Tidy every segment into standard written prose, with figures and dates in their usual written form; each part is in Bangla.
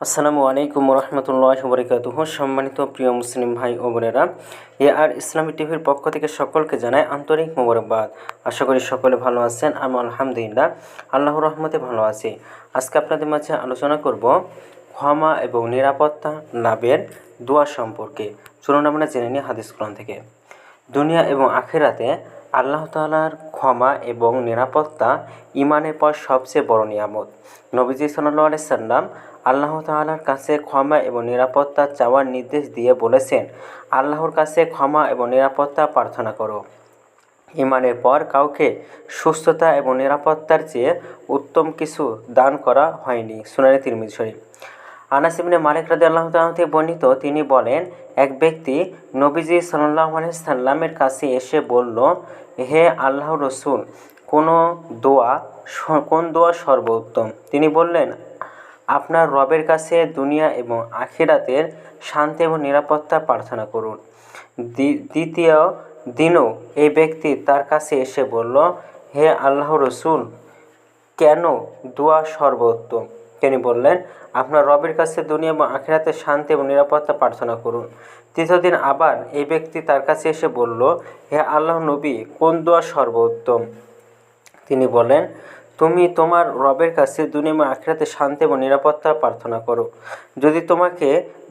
আসসালামু আলাইকুম রহমতুল্লাহি ওয়া বারাকাতুহু। সম্মানিত প্রিয় মুসলিম ভাই ও বোনেরা, আর ইসলামী টিভির পক্ষ থেকে সকলকে জানাই আন্তরিক মোবারকবাদ। আশা করি সকলে ভালো আছেন। আমি আলহামদুলিল্লাহ আল্লাহর রহমতে ভালো আছি। আজকে আপনাদের মাঝে আলোচনা করব ক্ষমা এবং নিরাপত্তা লাভের দোয়া সম্পর্কে। চলুন আমরা জেনে নিই হাদিস কোরআন থেকে। দুনিয়া এবং আখিরাতে আল্লাহ তাআলার ক্ষমা এবং নিরাপত্তা ঈমানের পর সবচেয়ে বড় নিয়ামত। নবীজি সাল্লাল্লাহু আলাইহি সাল্লাম আল্লাহ তাআলার কাছে ক্ষমা এবং নিরাপত্তা চাওয়ার নির্দেশ দিয়ে বলেছেন, আল্লাহর কাছে ক্ষমা এবং নিরাপত্তা প্রার্থনা করো। ঈমানের পর কাউকে সুস্থতা এবং নিরাপত্তার চেয়ে উত্তম কিছু দান করা হয়নি। সুনানে তিরমিজি শরীফ। আনাস ইবনে মালিক রাদিয়াল্লাহু তাআলা থেকে বর্ণিত, তিনি বলেন, এক ব্যক্তি নবীজি সাল্লাল্লাহু আলাইহি সাল্লামের কাছে এসে বলল, হে আল্লাহর রাসূল, কোন দোয়া সর্বোত্তম? তিনি বললেন, আপনার রবের কাছে দুনিয়া এবং আখিরাতের শান্তি এবং নিরাপত্তা প্রার্থনা করুন। দ্বিতীয় দিনও এই ব্যক্তি তার কাছে এসে বলল, হে আল্লাহর রাসূল, কেন দোয়া সর্বোত্তম? তিনি বললেন, আপনার রবের কাছে দুনিয়া এবং আখিরাতের শান্তি এবং নিরাপত্তা প্রার্থনা করুন। তৃতীয় দিন আবার এই ব্যক্তি তার কাছে এসে বলল, হে আল্লাহর নবী, কোন দোয়া সর্বোত্তম? তিনি বলেন, তুমি তোমার রবের কাছে দুনিয়া এবং আখিরাতের শান্তি এবং নিরাপত্তা প্রার্থনা করো। যদি তোমাকে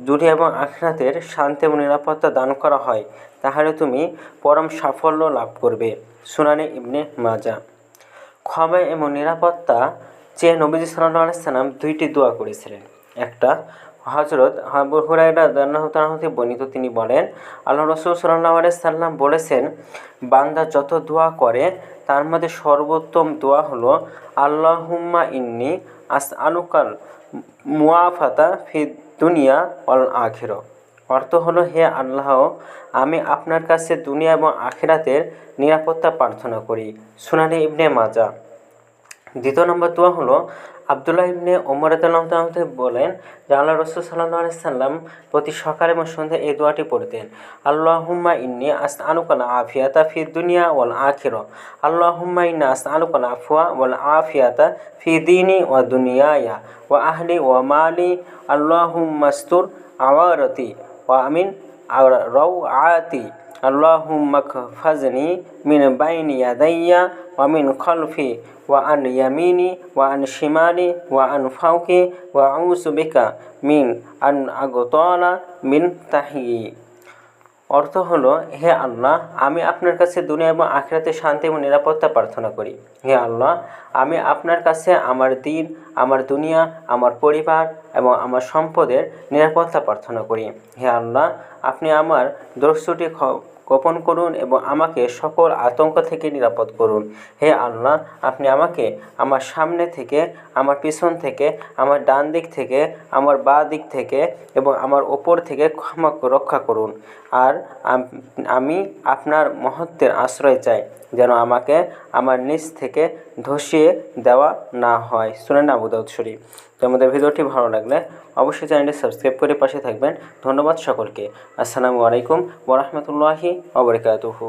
দুনিয়া এবং আখিরাতের শান্তি এবং নিরাপত্তা দান করা হয়, তাহলে তুমি পরম সাফল্য লাভ করবে। সুনানে ইবনে মাজাহ। ক্ষমা এবং নিরাপত্তা চেয়ে নবীজি সাল্লাল্লাহু আলাইহি সাল্লাম দুইটি দোয়া করেছিলেন। একটা হযরত আবু হুরায়রা রাদিয়াল্লাহু তাআলা থেকে বর্ণিত, তিনি বলেন, আল্লাহর রাসূল সাল্লাল্লাহু আলাইহি সাল্লাম বলেছেন, বান্দা যত দোয়া করে তার মধ্যে সর্বোত্তম দোয়া হলো, আল্লাহুম্মা ইন্নী আসআলুকাল মুআফাতা ফিদ দুনিয়া ওয়াল আখিরাহ। অর্থ হলো, হে আল্লাহ, আমি আপনার কাছে দুনিয়া এবং আখিরাতের নিরাপত্তা প্রার্থনা করি। সুনানে ইবনে মাজাহ। দ্বিতীয় নম্বর দোয়া হলো, আব্দুল্লাহ ইবনে ওমর রাদিয়াল্লাহু তাআলা থেকে বলেন যে আল্লাহ রাসূল সাল্লাল্লাহু আলাইহি সাল্লাম প্রতি সকাল এবং সন্ধ্যায় এই দোয়াটি পড়তেন, আল্লাহুম্মা ইন্নী আসআলুকাল আফিয়াতা ফিদ দুনিয়া ওয়াল আখিরাহ। আল্লাহুম্মা ইন্নী আসআলুকাল আফওয়া ওয়াল আফিয়াতা ফি দীনি ওয়া দুনিয়ায়া ওয়া আহলি ওয়া মালি। আল্লাহুম্মাস্তুর আওরাতি ওয়া আমিন রাওআতি। আল্লাহুম্মা কফাজনি মিন বাইনি ইয়াদাইয়া ওয়া মিন খালফি ওয়া আন ইয়ামিনি ওয়া আন শিমালি ওয়া আন ফাওকি ওয়া আউযু বিকা মিন আন আগতালা মিন তাহতি। অর্থ হলো, হে আল্লাহ, আমি আপনার কাছে দুনিয়া এবং আখিরাতে শান্তি এবং নিরাপত্তা প্রার্থনা করি। হে আল্লাহ, আমি আপনার কাছে আমার দিন, আমার দুনিয়া, আমার পরিবার এবং আমার সম্পদের নিরাপত্তা প্রার্থনা করি। হে আল্লাহ, আপনি আমার দোষত্রুটি গোপন করুন এবং আমাকে সকল আতঙ্ক থেকে নিরাপদ করুন। হে আল্লাহ, আপনি আমাকে আমার সামনে থেকে, আমার পিছন থেকে, আমার ডান দিক থেকে, আমার বাঁ দিক থেকে এবং আমার ওপর থেকে রক্ষা করুন। আর আমি আপনার মহত্বের আশ্রয় চাই, যেন আমাকে আমার নিচ থেকে ধসিয়ে দেওয়া না হয়। সুনান আবু দাউদ শরীফ। তো আমাদের ভিডিওটি ভালো লাগলে অবশ্যই চ্যানেলটি সাবস্ক্রাইব করে পাশে থাকবেন। ধন্যবাদ সকলকে। আসসালামু আলাইকুম ওয়া রাহমাতুল্লাহি ওয়া বারাকাতুহু।